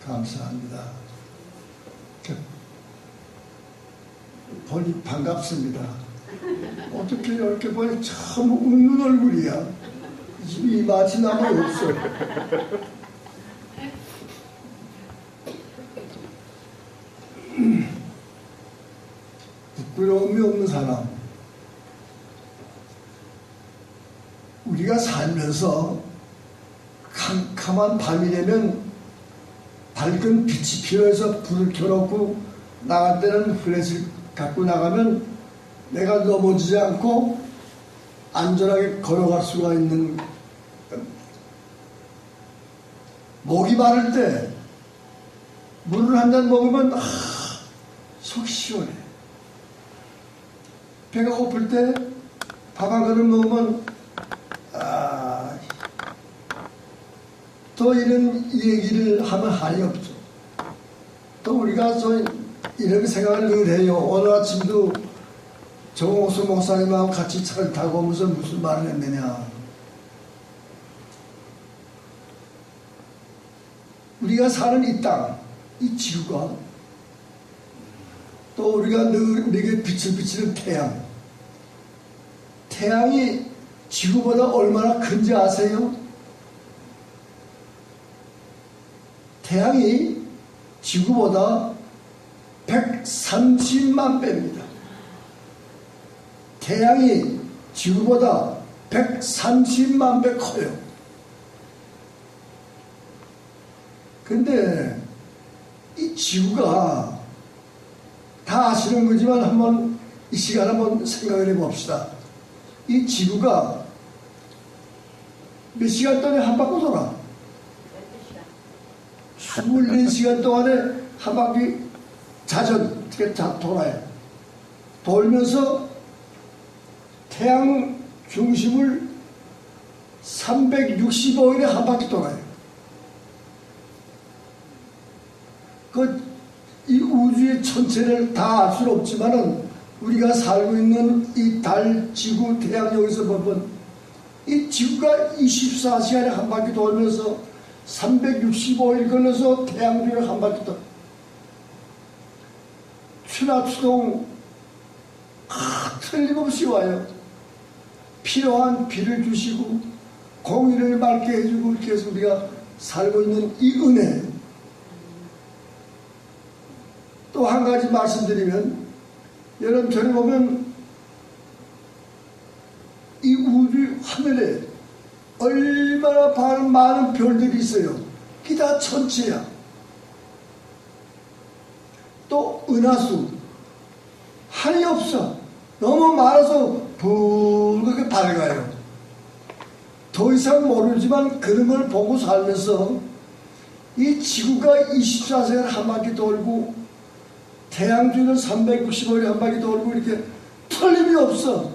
감사합니다. 보니 반갑습니다. 어떻게 이렇게 보니 참 웃는 얼굴이야. 이 맛이 나면 없어. 부끄러움이 없는 사람. 우리가 살면서 캄캄한 밤이 되면 밝은 빛이 필요해서 불을 켜놓고 나갈 때는 플래시를 갖고 나가면 내가 넘어지지 않고 안전하게 걸어갈 수가 있는. 목이 마를 때 물을 한 잔 먹으면 속 시원해. 배가 고플 때 밥 한 그릇 먹으면 또 이런 얘기를 하면 한이 없죠. 또 우리가 이런 생각을 늘 해요. 오늘 아침도 정옥수 목사님하고 같이 차를 타고 오면서 무슨 말을 했느냐. 우리가 사는 이 땅, 이 지구가, 또 우리가 늘 우리에게 빛을 비치는 태양, 태양이 지구보다 얼마나 큰지 아세요? 태양이 지구보다 130만 배입니다. 태양이 지구보다 130만 배 커요. 근데 이 지구가 다 아시는 거지만 한번 이 시간 한번 생각을 해봅시다. 이 지구가 몇 시간 동안에 한 바퀴 돌아? 24시간 동안에 한 바퀴 자전 돌아요. 돌면서 태양 중심을 365일에 한 바퀴 돌아요. 이 우주의 전체를 다 알 수는 없지만은 우리가 살고 있는 이 달, 지구, 태양 여기서 보면 이 지구가 24시간에 한 바퀴 돌면서 365일 걸려서 태양 주위를 한 바퀴 돌아요. 추나 추동 틀림없이 와요. 필요한 비를 주시고 공기를 맑게 해주고 이렇게 해서 우리가 살고 있는 이 은혜. 또 한 가지 말씀드리면, 여러분 저를 보면 이 우주 하늘에 얼마나 많은 별들이 있어요. 그게 다 천체야. 또 은하수 한이 없어. 너무 많아서 붉게 밝아요. 더 이상 모르지만 그런 걸 보고 살면서 이 지구가 24시간 한 바퀴 돌고 태양 주위를 365일 한 바퀴 돌고 이렇게 틀림이 없어.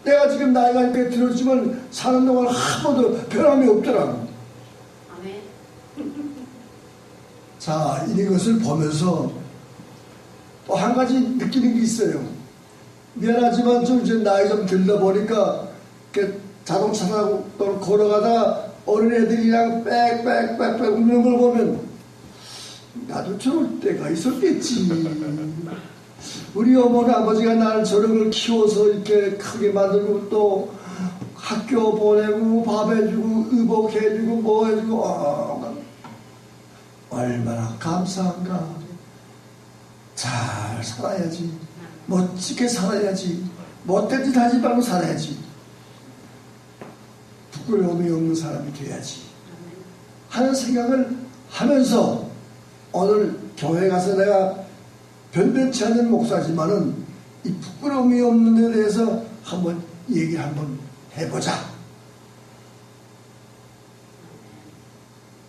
내가 지금 나이가 이렇게 들었지만 사는 동안 한 번도 변함이 없더라고. 아멘. 자, 이것을 보면서 또 한 가지 느끼는 게 있어요. 미안하지만 좀 이제 나이 좀 들다 보니까 자동차 타고 또 걸어가다가 어린애들이랑 빽빽빽빽 웃는 걸 보면 나도 저럴 때가 있었겠지. 우리 어머니 아버지가 나를 저런 걸 키워서 이렇게 크게 만들고 또 학교 보내고 밥 해주고 의복 해주고 뭐 해주고 얼마나 감사한가. 잘 살아야지. 멋지게 살아야지. 못된 짓 하지 말고 살아야지. 부끄러움이 없는 사람이 돼야지 하는 생각을 하면서 오늘 교회 가서 내가 변변치 않은 목사지만은 이 부끄러움이 없는 데 대해서 한번 얘기를 한번 해보자.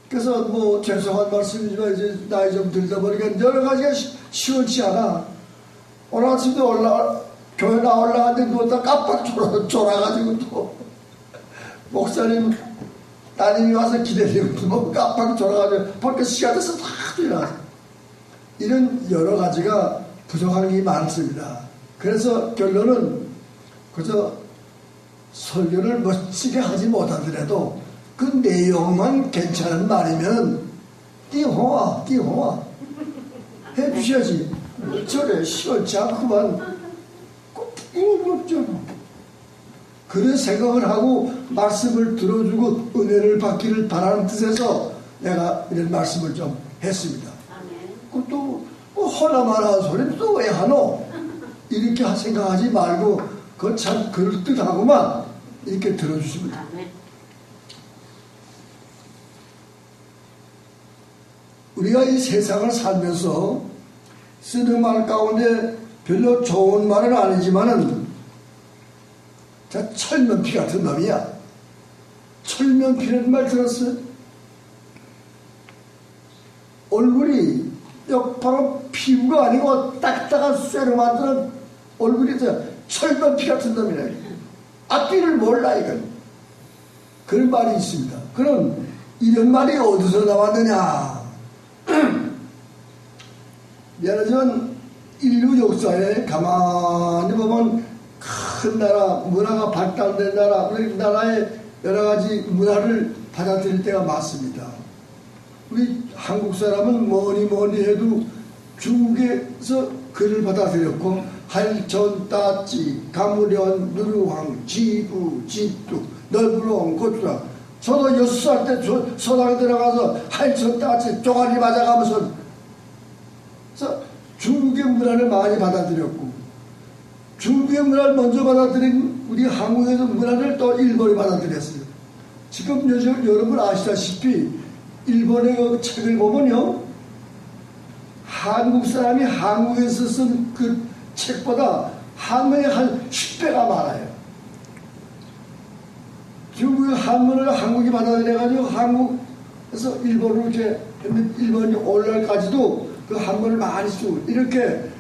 그래서 뭐 죄송한 말씀이지만 이제 나이 좀 들다 보니까 여러 가지가 시원치 않아. 오늘 아침도 교회 올라갔는데 누웠다 깜빡 졸아가지고 또 목사님 따님이 와서 기다리고 뭐 깜빡 졸아가지고 벌써 시간 돼서 다 일어나서 이런 여러 가지가 부족한 게 많습니다. 그래서 결론은 그저 설교를 멋지게 하지 못하더라도 그 내용만 괜찮은 말이면 띠홍아 해주셔야지. 저래 시원치 않구만. 이거 없잖아. 그런 생각을 하고 말씀을 들어주고 은혜를 받기를 바라는 뜻에서 내가 이런 말씀을 좀 했습니다. 그것도 허나마나 소리는 또 왜 하노? 이렇게 생각하지 말고 그건 참 그럴듯하구만 이렇게 들어주십니다. 우리가 이 세상을 살면서 쓰는 말 가운데 별로 좋은 말은 아니지만은 자 철면피 같은 놈이야. 철면피라는 말 들었어요? 얼굴이 바로 피부가 아니고 딱딱한 쇠로 만드는 얼굴이 철면피 같은 놈이래. 앞뒤를 몰라 이건. 그런 말이 있습니다. 그럼 이런 말이 어디서 나왔느냐? 미안하지만 인류 역사에 가만히 보면 큰 나라, 문화가 발달된 나라, 우리 나라의 여러 가지 문화를 받아들일 때가 많습니다. 우리 한국 사람은 뭐니 해도 중국에서 글을 받아들였고 할천, 따찌, 가무련, 누르황, 지부, 집두, 넓으롱, 고추라. 저도 6살 때 소당에 들어가서 할천, 따찌, 쪼가리 맞아가면서 중국의 문화를 많이 받아들였고 중국의 문화를 먼저 받아들인 우리 한국에서 문화를 또 일본이 받아들였어요. 지금 요즘 여러분 아시다시피 일본의 그 책을 보면요, 한국 사람이 한국에서 쓴 그 책보다 한문이 한 10배가 많아요. 중국의 한문을 한국이 받아들여가지고 한국에서 일본으로 이렇게 일본이 오늘날까지도 그 한문을 많이 쓰고 이렇게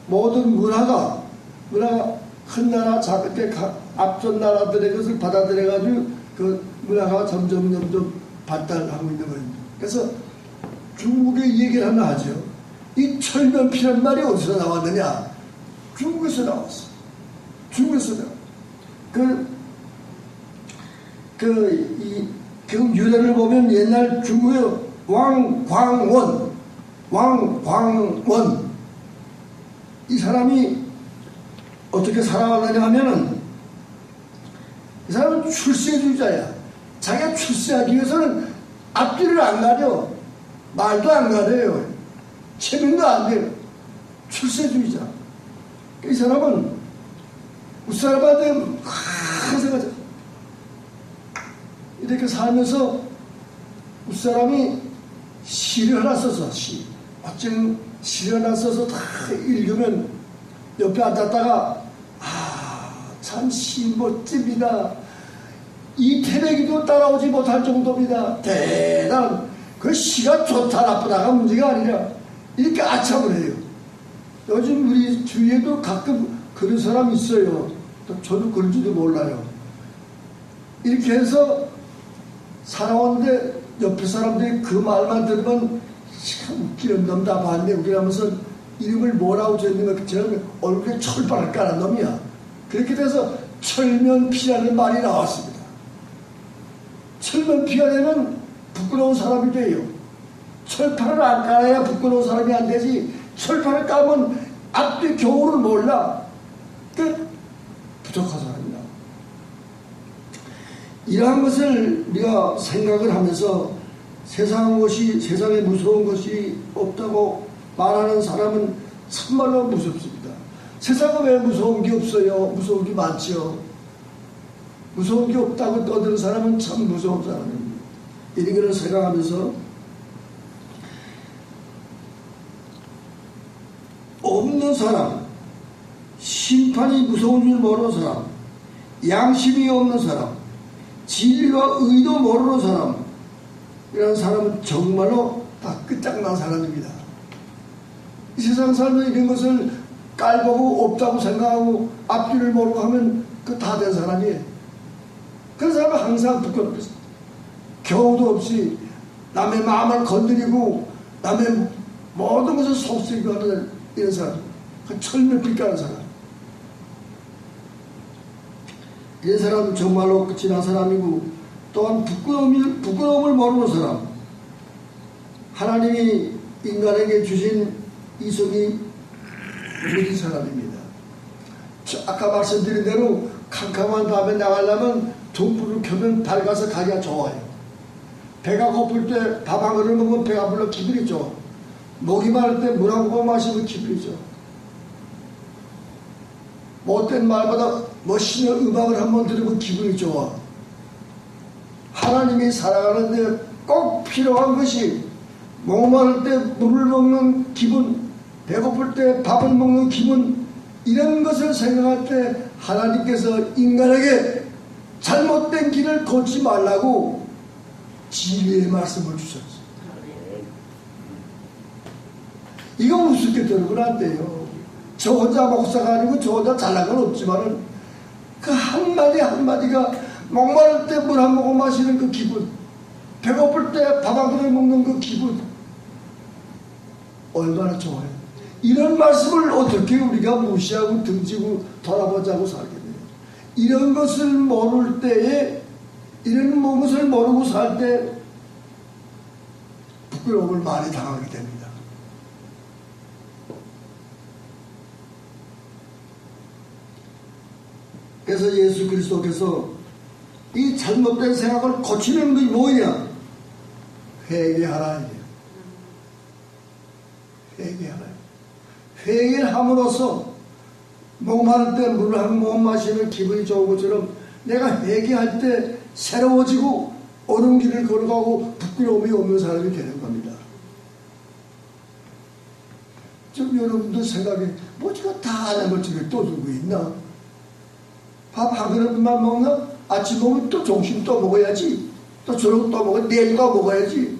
모든 문화가 큰 나라, 작게 앞선 나라들의 것을 받아들여가지고 그 문화가 점점 발달하고 있는 거입니다. 그래서 중국의 얘기를 하나 하죠. 이 철면피란 말이 어디서 나왔느냐? 중국에서 나왔어. 중국에서 나왔어. 그 유래를 보면 옛날 중국의 왕광원 이 사람이 어떻게 살아왔느냐 하면은 이 사람은 출세주의자야. 자기가 출세하기 위해서는 앞뒤를 안 가려. 말도 안 가려요. 체면도 안 돼요. 출세주의자. 이 사람은 우사람한테 생각하자. 이렇게 살면서 우사람이 시를 하나 써서 어쨌든 시를 하나 써서 다 읽으면 옆에 앉았다가 참 시 멋집니다. 이 태백이도 따라오지 못할 정도입니다. 대단한 그 시가 좋다 나쁘다가 문제가 아니라 이렇게 아참을 해요. 요즘 우리 주위에도 가끔 그런 사람 있어요. 저도 그런지도 몰라요. 이렇게 해서 살아오는데 옆에 사람들이 그 말만 들으면 참 웃기는 놈 다 봤네 웃기라면서 이름을 뭐라고 지었냐면 저는 얼굴에 철판을 깔은 놈이야. 그렇게 돼서 철면피라는 말이 나왔습니다. 철면피가 되면 부끄러운 사람이 돼요. 철판을 안 깔아야 부끄러운 사람이 안 되지. 철판을 깔면 앞뒤 교훈을 몰라. 부족한 사람이다. 이러한 것을 우리가 생각을 하면서 세상에 무서운 것이 없다고 말하는 사람은 참말로 무섭습니다. 세상은 왜 무서운 게 없어요? 무서운 게 많죠. 무서운 게 없다고 떠드는 사람은 참 무서운 사람입니다. 이런 것을 생각하면서 없는 사람, 심판이 무서운 줄 모르는 사람, 양심이 없는 사람, 진리와 의도 모르는 사람, 이런 사람은 정말로 다 끝장난 사람입니다. 이 세상 살면 이런 것을 깔보고 없다고 생각하고 앞뒤를 모르고 하면 그 다 된 사람이에요. 그런 사람은 항상 부끄럽습니다. 겨우도 없이 남의 마음을 건드리고 남의 모든 것을 속쓰고 하는 이런 사람, 그 철면피 까는 사람. 이런 사람은 정말로 끝이 난 사람이고 또한 부끄러움을 모르는 사람, 하나님이 인간에게 주신 이성이 무디 사람입니다. 아까 말씀드린 대로 캄캄한 밤에 나가려면 등불을 켜면 밝아서 가기가 좋아요. 배가 고플 때 밥 한 그릇 먹으면 배가 불러 기분이 좋아. 목이 마를 때 물 한 모금 마시면 기분이 좋아. 못된 말보다 멋있는 음악을 한번 들으면 기분이 좋아. 하나님이 살아가는데 꼭 필요한 것이 목마를 때 물을 먹는 기분, 배고플 때 밥을 먹는 기분, 이런 것을 생각할 때 하나님께서 인간에게 잘못된 길을 걷지 말라고 진리의 말씀을 주셨어요. 이거 우습게 들으면 안 돼요. 저 혼자 목사가 아니고 저 혼자 잘난 건 없지만은 그 한마디 한마디가 목마를 때 물 한 모금 마시는 그 기분, 배고플 때 밥 한 그릇 먹는 그 기분, 얼마나 좋아요. 이런 말씀을 어떻게 우리가 무시하고 등지고 돌아보자고 살겠네요. 이런 것을 모를 때에, 이런 것을 모르고 살 때 부끄러움을 많이 당하게 됩니다. 그래서 예수 그리스도께서 이 잘못된 생각을 고치는 것이 뭐냐? 회개하라. 회개하라. 회개를 함으로써 목마를 때 물을 한 모금 마시면 기분이 좋은 것처럼 내가 회개할 때 새로워지고 옳은 길을 걸어가고 부끄러움이 없는 사람이 되는 겁니다. 좀 여러분들 생각에 뭐 제가 다 아는 것 중에 또 누구 있나? 밥 한 그릇만 먹나? 아침 먹으면 또 점심 또 먹어야지. 또 저녁 또 먹어야 내일 또 먹어야지.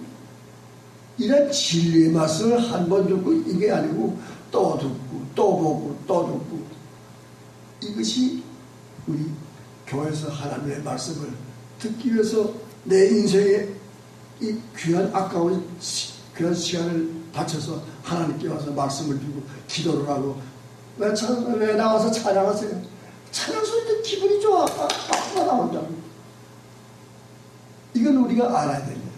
이런 진리의 말씀을 한 번 듣고 이게 아니고 또 듣고 또 보고 또 듣고, 이것이 우리 교회에서 하나님의 말씀을 듣기 위해서 내 인생에 이 귀한 아까운 그런 시간을 바쳐서 하나님께 와서 말씀을 듣고 기도를 하고 왜 나와서 찬양하세요? 찬양 소리 듣 기분이 좋아. 나온다고. 이건 우리가 알아야 됩니다.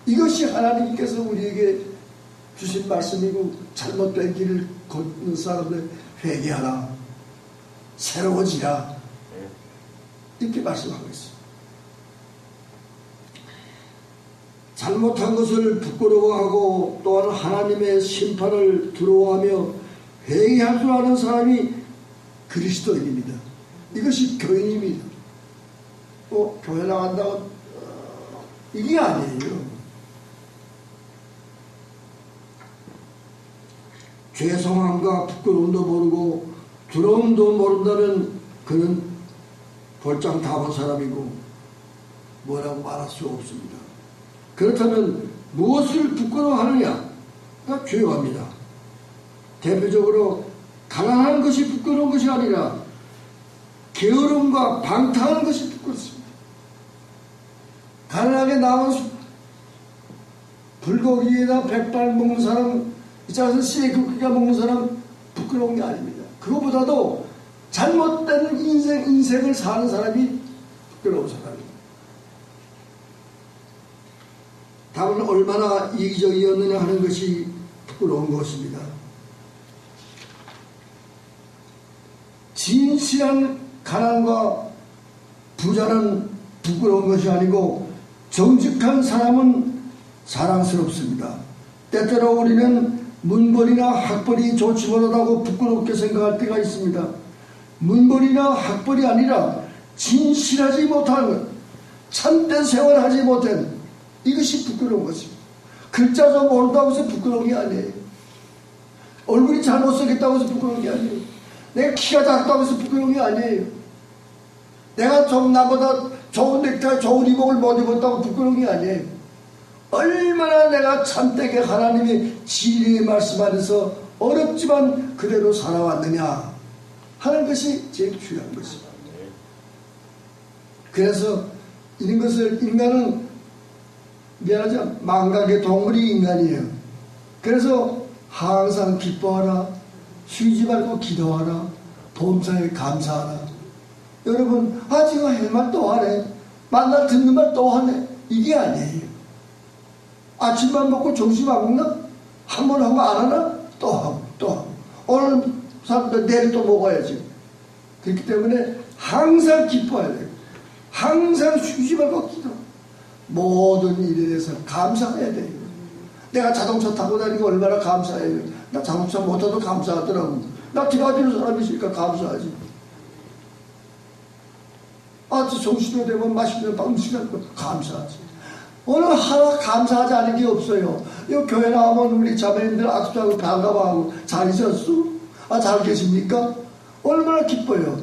이것이 하나님께서 우리에게 주신 말씀이고, 잘못된 길을 걷는 사람들 회개하라, 새로워지라, 이렇게 말씀하고 있습니다. 잘못한 것을 부끄러워하고 또한 하나님의 심판을 두려워하며 회개할 줄 아는 사람이 그리스도인입니다. 이것이 교인입니다. 교회 나간다고 이게 아니에요. 죄송함과 부끄러움도 모르고 두려움도 모른다면 그는 볼장 다 본 사람이고 뭐라고 말할 수 없습니다. 그렇다면 무엇을 부끄러워하느냐가 중요합니다. 대표적으로 가난한 것이 부끄러운 것이 아니라 게으름과 방탕한 것이 부끄럽습니다. 가난하게 나온 불고기에다 백발 먹는 사람, 이자에서 시래기가 먹는 사람 부끄러운 게 아닙니다. 그거보다도 잘못된 인생을 사는 사람이 부끄러운 사람입니다. 다만 얼마나 이기적이었느냐 하는 것이 부끄러운 것입니다. 진실한 가난과 부자는 부끄러운 것이 아니고 정직한 사람은 사랑스럽습니다. 때때로 우리는 문벌이나 학벌이 좋지 못하다고 부끄럽게 생각할 때가 있습니다. 문벌이나 학벌이 아니라 진실하지 못한 것, 참된 생활하지 못한 이것이 부끄러운 것입니다. 글자도 모른다고 해서 부끄러운 게 아니에요. 얼굴이 잘못 생겼다고 해서 부끄러운 게 아니에요. 내가 키가 작다고 해서 부끄러운 게 아니에요. 내가 좀 나보다 좋은 넥타이, 좋은 이목을 못 입었다고 부끄러운 게 아니에요. 얼마나 내가 참되게 하나님의 진리의 말씀 안에서 어렵지만 그대로 살아왔느냐 하는 것이 제일 중요한 것입니다. 그래서 이런 것을 인간은 미안하지만 망각의 동물이 인간이에요. 그래서 항상 기뻐하라, 쉬지 말고 기도하라, 범사에 감사하라. 여러분, 지금 할 말 또 하네, 만날 듣는 말 또 하네, 이게 아니에요. 아침만 먹고 점심 안 먹나? 한 번 하고 안 하나? 또 하고 또 하고 오늘 사람들 내일 또 먹어야지. 그렇기 때문에 항상 기뻐해야 돼요. 항상 쉬지 말고 기도. 모든 일에 대해서 감사해야 돼요. 내가 자동차 타고 다니고 얼마나 감사해요. 나 자동차 못 타도 감사하더라고. 나 기도해주는 사람이 있으니까 감사하지. 정신으로 되면 맛있는 음식을 감사하지. 오늘 하나 감사하지 않은 게 없어요. 이 교회 나오면 우리 자매님들 악수하고 반가워하고 잘 있었어? 잘 계십니까? 얼마나 기뻐요.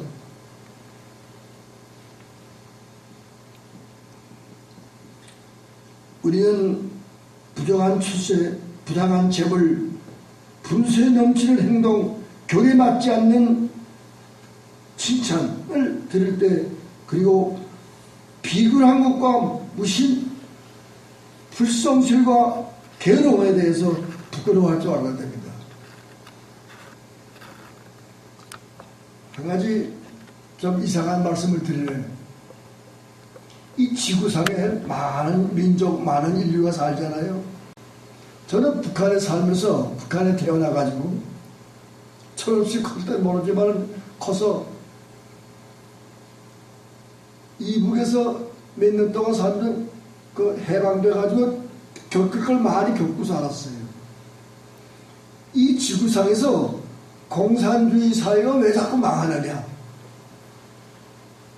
우리는 부정한 추세, 부당한 재물, 분수에 넘치는 행동, 교리에 맞지 않는 칭찬을 들을 때, 그리고 비굴한 것과 무신, 불성실과 괴로움에 대해서 부끄러워할 줄 알아야 됩니다. 한 가지 좀 이상한 말씀을 드리네요. 이 지구상에 많은 민족, 많은 인류가 살잖아요. 저는 북한에 살면서, 북한에 태어나가지고 철없이 클 때 모르지만 커서 이북에서 몇 년 동안 살면 그 해방돼가지고 겪을 걸 많이 겪고 살았어요. 이 지구상에서 공산주의 사회가 왜 자꾸 망하느냐?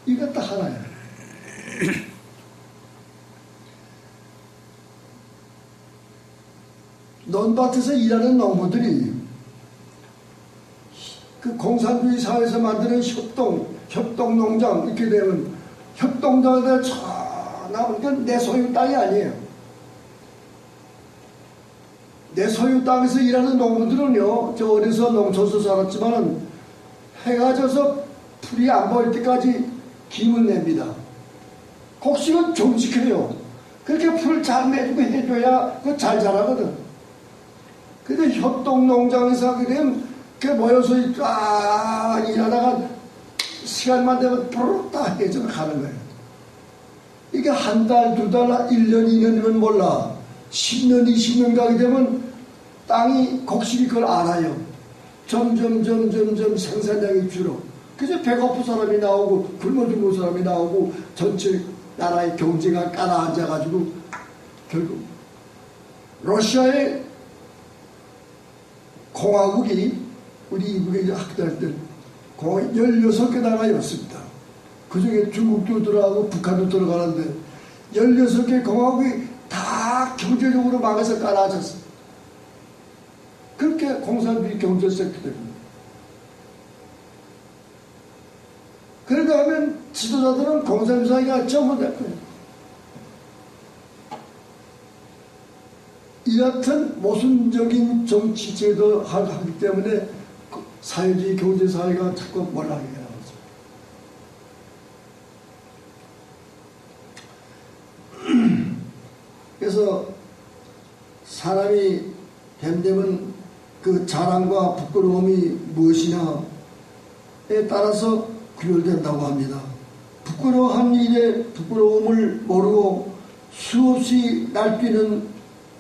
이게 딱 하나예요. 논밭에서 일하는 농부들이 그 공산주의 사회에서 만드는 협동농장 이렇게 되면 협동장에다 쫙 나오는 건 내 소유 땅이 아니에요. 내 소유 땅에서 일하는 농부들은요, 저 어려서 농촌에서 살았지만은 해가 져서 풀이 안 보일 때까지 김을 냅니다. 곡식은 정직해요. 그렇게 풀 잘 내주고 해줘야 그 잘 자라거든. 근데 협동농장에서 하게 되면 그 모여서 쫙 일하다가 시간만 되면 부르륵 다 해져 가는 거예요. 이게 한 달, 두 달, 1년, 2년이면 몰라. 10년, 20년 가게 되면 땅이, 곡식이 그걸 알아요. 점점 생산량이 줄어. 그래서 배고픈 사람이 나오고 굶어 죽는 사람이 나오고 전체 나라의 경제가 깔아앉아가지고 결국 러시아의 공화국이 우리 이북에 학대할 때 16개 나라였습니다. 그 중에 중국도 들어가고 북한도 들어가는데 16개 공화국이 다 경제적으로 망해서 깔아앉았어요. 그렇게 공산주의 경제세트 됩니다. 그러다 하면 지도자들은 공산주의가 전부 될 거예요. 이 같은 모순적인 정치 제도 하기 때문에 사회주의 경제사회가 자꾸 몰락하게 나오죠. 그래서 사람이 됨되면 그 자랑과 부끄러움이 무엇이냐에 따라서 구별된다고 합니다. 부끄러워한 일에 부끄러움을 모르고 수없이 날뛰는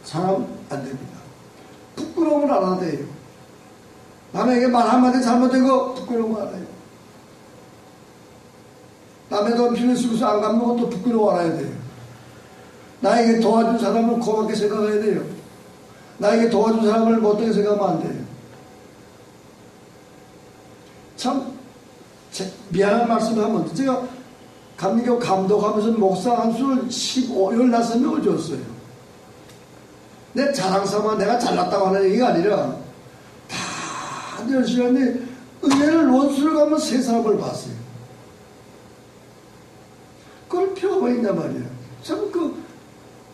사람 안 됩니다. 부끄러움을 알아야 돼요. 남에게 말 한마디 잘못되고 부끄러움 알아요. 남의 돈 필요 쓰고서 안 갚는 것도 부끄러워 알아야 돼요. 나에게 도와준 사람을 고맙게 생각해야 돼요. 나에게 도와준 사람을 못되게 생각하면 안 돼요. 참 미안한 말씀을 하면 제가 감리교 감독하면서 목사 한 수를 16명을 줬어요. 내 자랑삼아 내가 잘났다고 하는 얘기가 아니라 다 열심히 은혜를 원수를 가면 세 사람을 봤어요. 그걸 표가 있단 말이에요. 참 그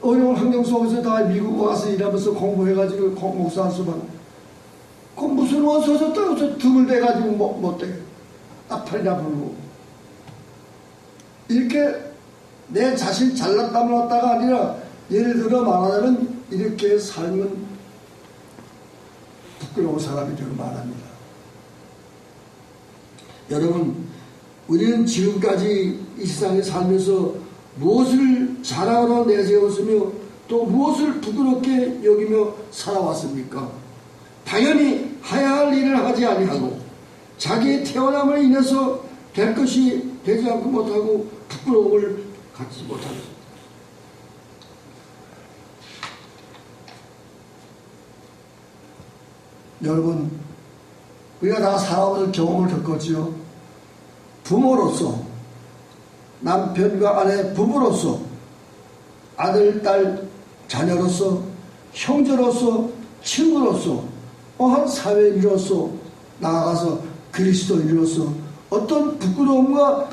어려운 환경 속에서 다 미국 와서 일하면서 공부해가지고 목사 한 수만 그 무슨 원수 줬다고 저 드물대가지고 못되게 아파리나 불고 이렇게 내 자신 잘났다 몰랐다가 아니라 예를 들어 말하자면 이렇게 삶은 부끄러운 사람이 되고 말합니다. 여러분, 우리는 지금까지 이 세상에 살면서 무엇을 자랑으로 내세웠으며 또 무엇을 부끄럽게 여기며 살아왔습니까? 당연히 해야 할 일을 하지 아니하고 자기의 태어남을 인해서 될 것이 되지 않고 못하고 부끄러움을 갖지 못합니다. 여러분, 우리가 다 살아오는 경험을 겪었지요. 부모로서, 남편과 아내 부부로서, 아들, 딸, 자녀로서, 형제로서, 친구로서, 한 사회인으로서, 나아가서 그리스도인으로서 어떤 부끄러움과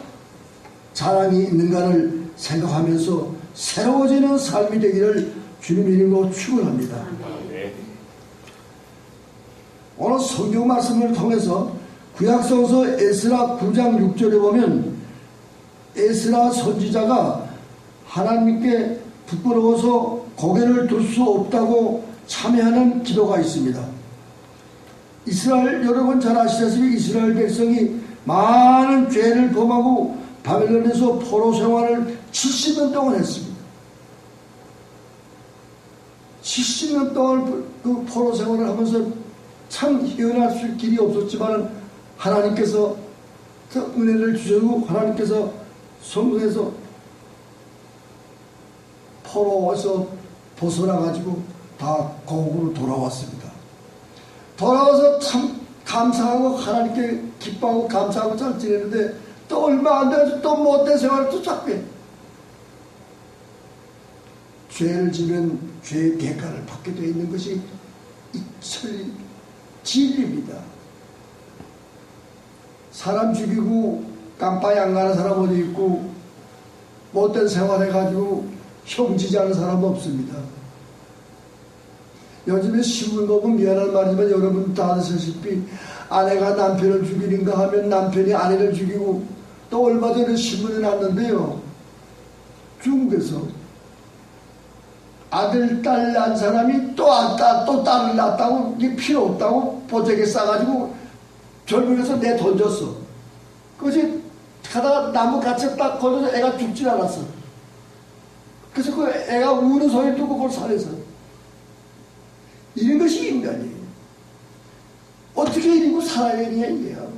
자랑이 있는가를 생각하면서 새로워지는 삶이 되기를 주님 이름으로 축원합니다. 오늘 성경 말씀을 통해서 구약성서 에스라 9장 6절에 보면 에스라 선지자가 하나님께 부끄러워서 고개를 들 수 없다고 참여하는 기도가 있습니다. 이스라엘, 여러분 잘 아시다시피 이스라엘 백성이 많은 죄를 범하고 바벨론에서 포로 생활을 70년 동안 했습니다. 70년 동안 그 포로 생활을 하면서 참 헤어날 수 길이 없었지만 하나님께서 은혜를 주시고 하나님께서 성공해서 포로에서 벗어나가지고 다 고국으로 돌아왔습니다. 돌아와서 참 감사하고 하나님께 기뻐하고 감사하고 잘 지내는데 또 얼마 안 돼서 또 못된 생활을 또 자꾸 해. 죄를 지면 죄의 대가를 받게 되어 있는 것이 이 진리입니다. 사람 죽이고 깜빡이 안 가는 사람 어디 있고 못된 생활해가지고 형지지 않은 사람 없습니다. 요즘에 신문 보면 미안한 말이지만 여러분 다 아시다시피 아내가 남편을 죽이는가 하면 남편이 아내를 죽이고 또 얼마 전에 신문에 났는데요. 중국에서 아들, 딸 낳은 사람이 또 딸을 낳았다고 이게 필요 없다고 보자기에 싸가지고 결국에서 내던졌어. 그것이 가다가 나무 갇혀 딱 걸려서 애가 죽질 않았어. 그래서 그 애가 우는 소리를 듣고 그걸 살해서. 이런 것이 인간이에요. 어떻게 이러고 살아야 되냐 이게요.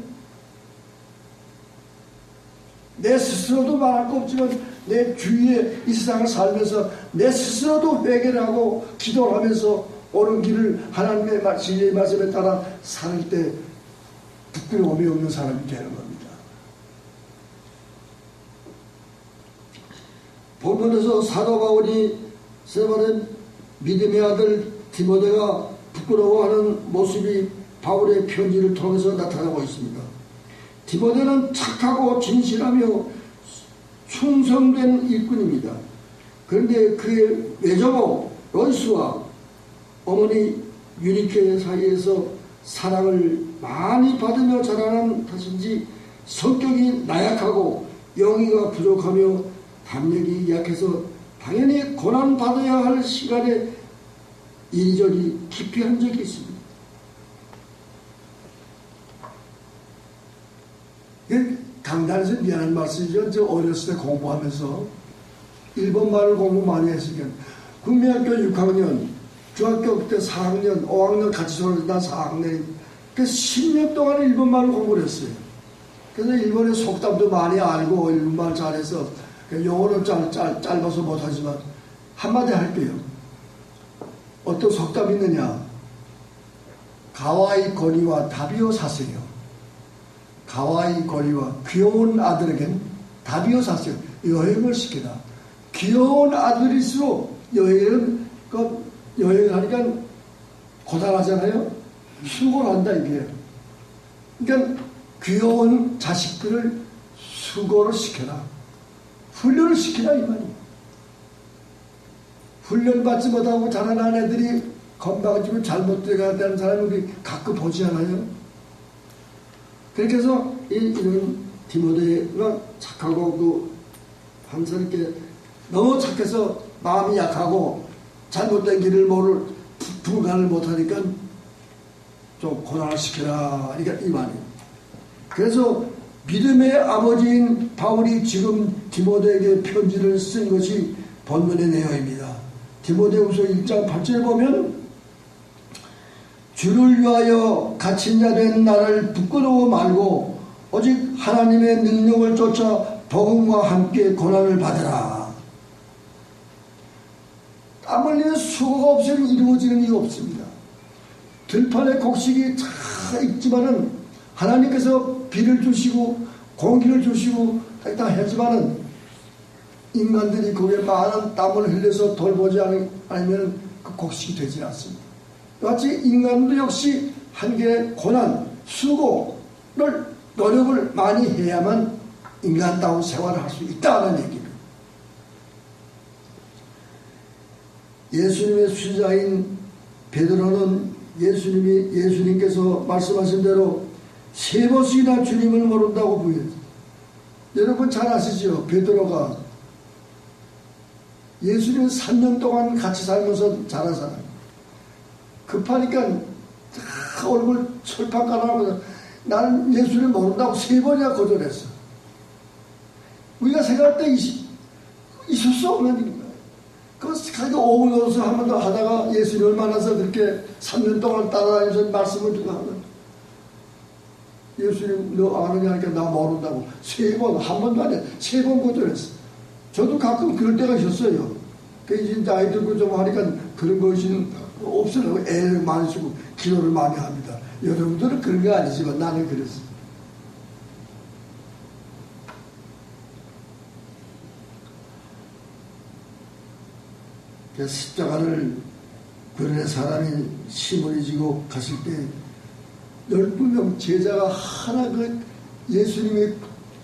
내 스스로도 말할 거 없지만 내 주위에 이 세상을 살면서 내 스스로도 회개를 하고 기도를 하면서 옳은 길을 하나님의 진리의 말씀에 따라 살 때 부끄러움이 없는 사람이 되는 겁니다. 본문에서 사도 바울이 세번의 믿음의 아들 디모데가 부끄러워하는 모습이 바울의 편지를 통해서 나타나고 있습니다. 디모데는 착하고 진실하며 충성된 일꾼입니다. 그런데 그의 외조모 론스와 어머니 유니케 사이에서 사랑을 많이 받으며 자라는 탓인지 성격이 나약하고 영의가 부족하며 담력이 약해서 당연히 고난받아야 할 시간에 이리저리 기피한 적이 있습니다. 강단에서 미안한 말씀이죠. 저 어렸을 때 공부하면서 일본말을 공부 많이 했으니까 국민학교 6학년, 중학교 때 4학년, 5학년 같이 졸업한 4학년 그래서 10년 동안 일본말을 공부를 했어요. 그래서 일본의 속담도 많이 알고 일본말 잘해서 영어는 짧아서 못하지만 한마디 할게요. 어떤 속담이 있느냐. 가와이 거리와 다비오 사세요. 가와이 거리와 귀여운 아들에겐 다비오 사세요. 여행을 시키다. 귀여운 아들일수록 여행을 하니까 고단하잖아요. 수고를 한다 이게. 그러니까 귀여운 자식들을 수고를 시켜라. 훈련을 시키라 이 말이에요. 훈련받지 못하고 자라난 애들이 건방지고 잘못되는 사람을 우리 가끔 보지 않아요? 그렇게 해서 이런 디모데가 착하고 항상 이렇게 너무 착해서 마음이 약하고 잘못된 길을 분간을 못하니까 좀 고난을 시켜라. 그러니까 이 말이에요. 그래서 믿음의 아버지인 바울이 지금 디모데에게 편지를 쓴 것이 본문의 내용입니다. 디모데후서 1장 8절에 보면 주를 위하여 갇힌 자 된 나를 부끄러워 말고 오직 하나님의 능력을 쫓아 복음과 함께 고난을 받으라. 땀 흘리는 수고가 없이는 이루어지는 일이 없습니다. 들판에 곡식이 다 있지만은 하나님께서 비를 주시고 공기를 주시고 다 했지만은 인간들이 거기에 많은 땀을 흘려서 돌보지 않으면 그 곡식이 되지 않습니다. 마치 인간도 역시 한계의 고난, 수고를 노력을 많이 해야만 인간다운 생활을 할 수 있다는 얘기입니다. 예수님의 수자인 베드로는 예수님께서 말씀하신 대로 3번씩이나 주님을 모른다고 부인했어요. 여러분 잘 아시죠? 베드로가 예수님 3년 동안 같이 살면서 자란 사람. 급하니까 얼굴 철판 깔아놓고 나는 예수님 모른다고 3번이나 거절했어. 우리가 생각할 때 있을 수 없는 일입니다. 그 오분어서 한 번 더 하다가 예수님을 만나서 그렇게 3년 동안 따라다니면서 말씀을 주고 하면 예수님 너 아느냐 하니까 나 모른다고 3번, 한 번도 아니야 3번 거절했어. 저도 가끔 그럴 때가 있었어요. 그 이제 나이 들고 좀 하니까 그런 것이 없으라고 애를 많이 쓰고 기도를 많이 합니다. 여러분들은 그런 거 아니지만 나는 그랬어. 십자가를 그런의 사람이 시몬이 지고 갔을 때 12명 제자가 하나 그 예수님이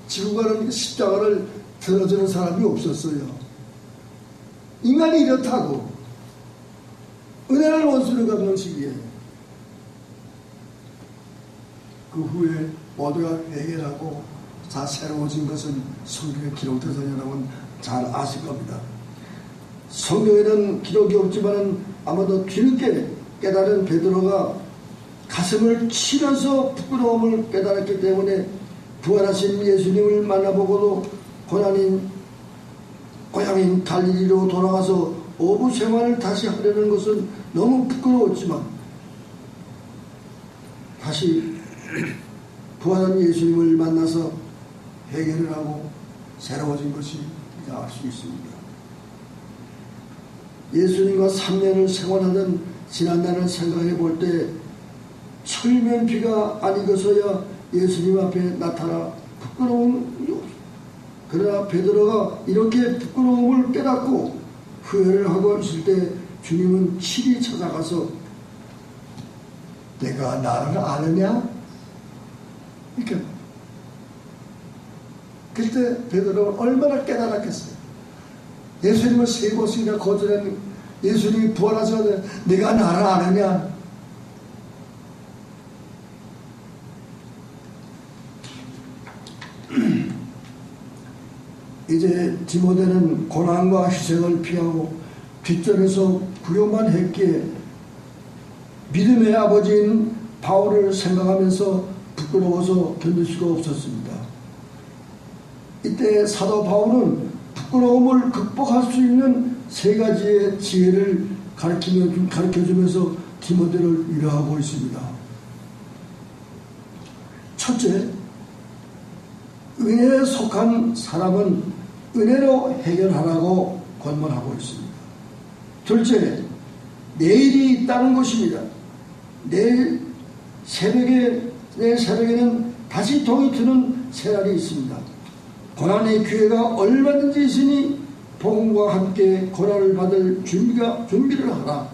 지고 가는 십자가를 들어주는 사람이 없었어요. 인간이 이렇다고 은혜를 원수로 갚는 시기에 그 후에 모두가 회개하고 다 새로워진 것은 성경에 기록돼서 여러분 잘 아실 겁니다. 성경에는 기록이 없지만 아마도 뒤늦게 깨달은 베드로가 가슴을 치면서 부끄러움을 깨달았기 때문에 부활하신 예수님을 만나보고도 고향인 갈릴리로 돌아가서 어부 생활을 다시 하려는 것은 너무 부끄러웠지만 다시 부활한 예수님을 만나서 회개를 하고 새로워진 것이 알 수 있습니다. 예수님과 3년을 생활하던 지난날을 생각해 볼 때 철면피가 아니고서야 예수님 앞에 나타나 부끄러움이 없습니다. 그러나 베드로가 이렇게 부끄러움을 깨닫고 후회를 하고 있을 때 주님은 친히 찾아가서 내가 나를 아느냐? 이렇게 그때 베드로가 얼마나 깨달았겠어요. 예수님을 3번씩이나 거절했는 예수님이 부활하셔서 내가 나를 아느냐? 이제 디모데는 고난과 희생을 피하고 뒷전에서 구경만 했기에 믿음의 아버지인 바울을 생각하면서 부끄러워서 견딜 수가 없었습니다. 이때 사도 바울은 부끄러움을 극복할 수 있는 3가지의 지혜를 가르쳐주면서 디모데를 위로하고 있습니다. 첫째, 은혜에 속한 사람은 은혜로 해결하라고 권면하고 있습니다. 둘째, 내일이 있다는 것입니다. 내일 새벽에는 다시 동이 트는 새날이 있습니다. 고난의 기회가 얼마든지 있으니 복음과 함께 고난을 받을 준비를 하라.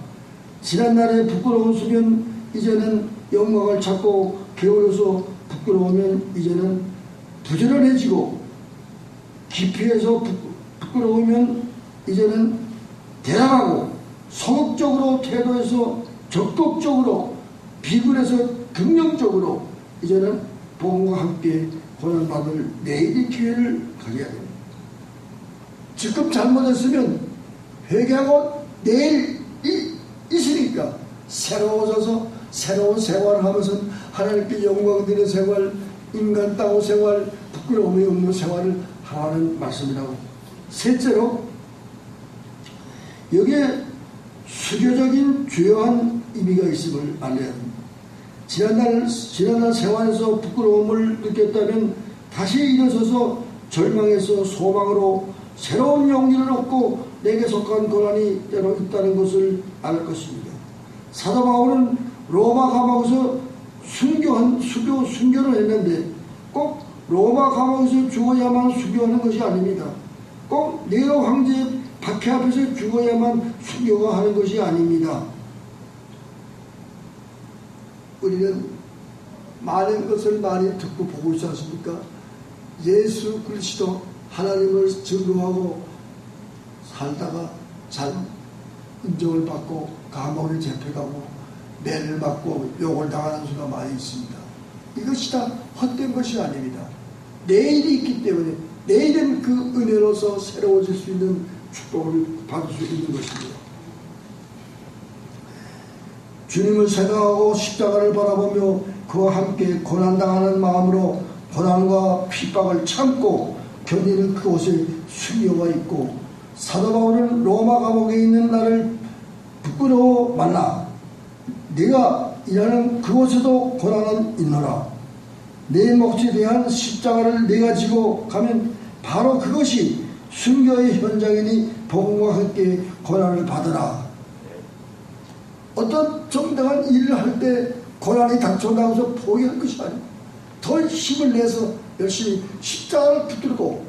지난날에 부끄러웠으면 이제는 영광을 찾고 게을러서 부끄러우면 이제는 부지런해지고 기피해서 부끄러우면 이제는 대담하고 소극적으로 태도해서 적극적으로 비굴해서 긍정적으로 이제는 복음과 함께 고난받을 내일의 기회를 가져야 됩니다. 지금 잘못했으면 회개하고 내일이 있으니까 새로워져서 새로운 생활을 하면서 하나님께 영광 드리는 생활, 인간다운 생활, 부끄러움이 없는 생활을 하라는 말씀이라고. 셋째로 여기에 수교적인 주요한 의미가 있음을 알아야 합니다. 지난날 생활에서 부끄러움을 느꼈다면 다시 일어서서 절망에서 소망으로 새로운 용기를 얻고 내게 속한 고난이 때로 있다는 것을 알 것입니다. 사도 바울은 로마 감옥에서 순교를 했는데 꼭 로마 감옥에서 죽어야만 순교하는 것이 아닙니다. 꼭 네로 황제의 박해 앞에서 죽어야만 순교가 하는 것이 아닙니다. 우리는 많은 것을 많이 듣고 보고 있지 않습니까? 예수 그리스도 하나님을 증거하고 살다가 잘 인정을 받고 감옥에 잡혀가고 매를 맞고 욕을 당하는 수가 많이 있습니다. 이것이 다 헛된 것이 아닙니다. 내일이 있기 때문에 내일은 그 은혜로서 새로워질 수 있는 축복을 받을 수 있는 것입니다. 주님을 생각하고 십자가를 바라보며 그와 함께 고난당하는 마음으로 고난과 핍박을 참고 견디는 그곳에 순교가 있고, 사도 바울은 로마 감옥에 있는 나를 부끄러워 말라. 네가 일하는 그곳에도 고난은 있노라. 내 몫에 대한 십자가를 네가 지고 가면 바로 그것이 순교의 현장이니 복음과 함께 고난을 받으라. 어떤 정당한 일을 할 때 고난이 닥쳐온다고 해서 포기할 것이 아니고 더 힘을 내서 열심히 십자가를 붙들고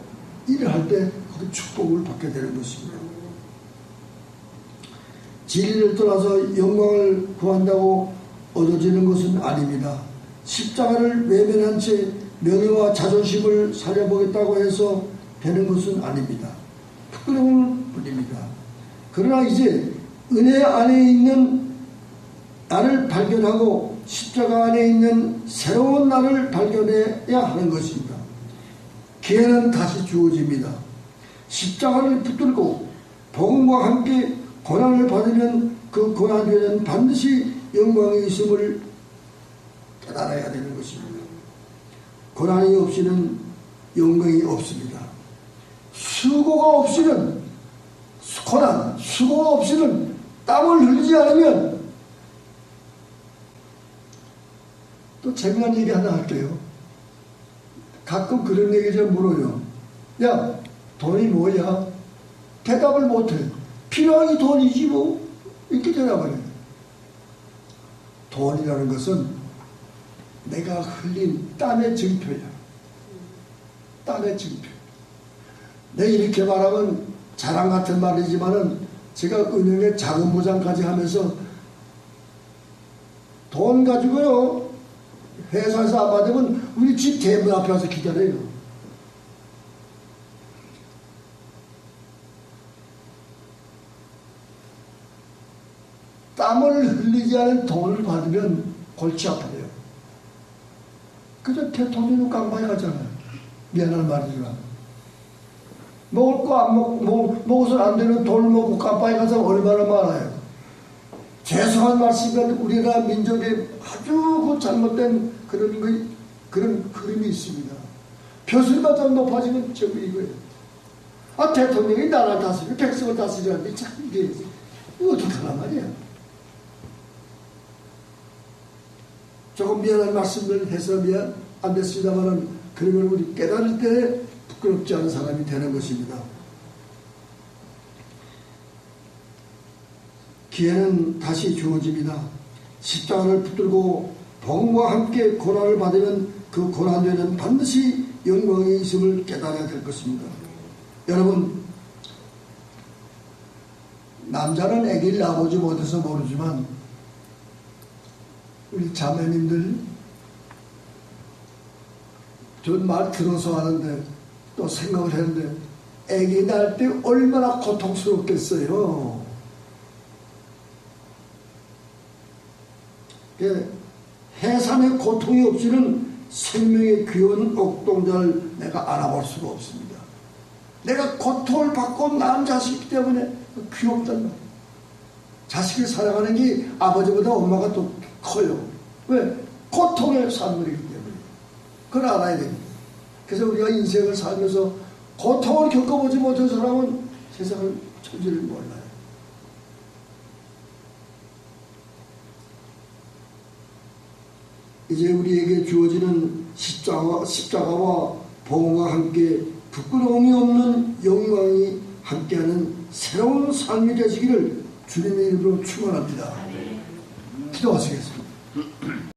일을 할 때 그 축복을 받게 되는 것입니다. 진리를 떠나서 영광을 구한다고 얻어지는 것은 아닙니다. 십자가를 외면한 채 명예와 자존심을 살려보겠다고 해서 되는 것은 아닙니다. 부끄러울 뿐입니다. 그러나 이제 은혜 안에 있는 나를 발견하고 십자가 안에 있는 새로운 나를 발견해야 하는 것입니다. 기회는 다시 주어집니다. 십자가를 붙들고 복음과 함께 고난을 받으면 그 고난 뒤에는 반드시 영광이 있음을 깨달아야 되는 것입니다. 고난이 없이는 영광이 없습니다. 수고가 없이는 고난, 수고가 없이는 땀을 흘리지 않으면, 또 재미난 얘기 하나 할게요. 가끔 그런 얘기 좀 물어요. 야, 돈이 뭐야? 대답을 못해. 필요하니 돈이지 뭐. 이렇게 대답을 해요. 돈이라는 것은 내가 흘린 땀의 증표야. 땀의 증표. 내가 이렇게 말하면 자랑 같은 말이지만은 제가 은행에 자금부장까지 하면서 돈 가지고요, 회사에서 안 받으면 우리 집 대문 앞에 와서 기다려요. 땀을 흘리지 않은 돈을 받으면 골치 아파요. 그저 대통령은 깜빡이 가잖아요. 미안한 말이지만. 먹을 거 안 먹어서는 안 되는 돈을 먹고 깜빡이 가서 얼마나 많아요. 죄송한 말씀이면 우리나라 민족의 아주 그 잘못된 그런 흐름이 있습니다. 벼슬만 좀 높아지면 전부 이거예요. 아, 대통령이 나라를 다스리고 백성을 다스리는데 참 이게 어떻게 하란 말이야. 조금 미안한 말씀을 해서 미안 안 됐습니다만은, 그러면 우리 깨달을 때 부끄럽지 않은 사람이 되는 것입니다. 기회는 다시 주어집니다. 십자가를 붙들고 복음과 함께 고난을 받으면 그 고난 뒤에는 반드시 영광이 있음을 깨달아야 될 것입니다. 여러분, 남자는 아기를 낳아보지 못해서 모르지만 우리 자매님들 전 말 들어서 하는데 또 생각을 했는데 아기 낳을 때 얼마나 고통스럽겠어요. 해산의 고통이 없이는 생명의 귀여운 옥동자를 내가 알아볼 수가 없습니다. 내가 고통을 받고 낳은 자식이기 때문에 귀엽단 말이에요. 자식을 사랑하는 게 아버지보다 엄마가 더 커요. 왜? 고통의 산물이기 때문에. 그걸 알아야 됩니다. 그래서 우리가 인생을 살면서 고통을 겪어보지 못한 사람은 세상을 천지를 몰라요. 이제 우리에게 주어지는 십자가와 복음과 함께 부끄러움이 없는 영광이 함께하는 새로운 삶이 되시기를 주님의 이름으로 축원합니다. 기도하시겠습니다.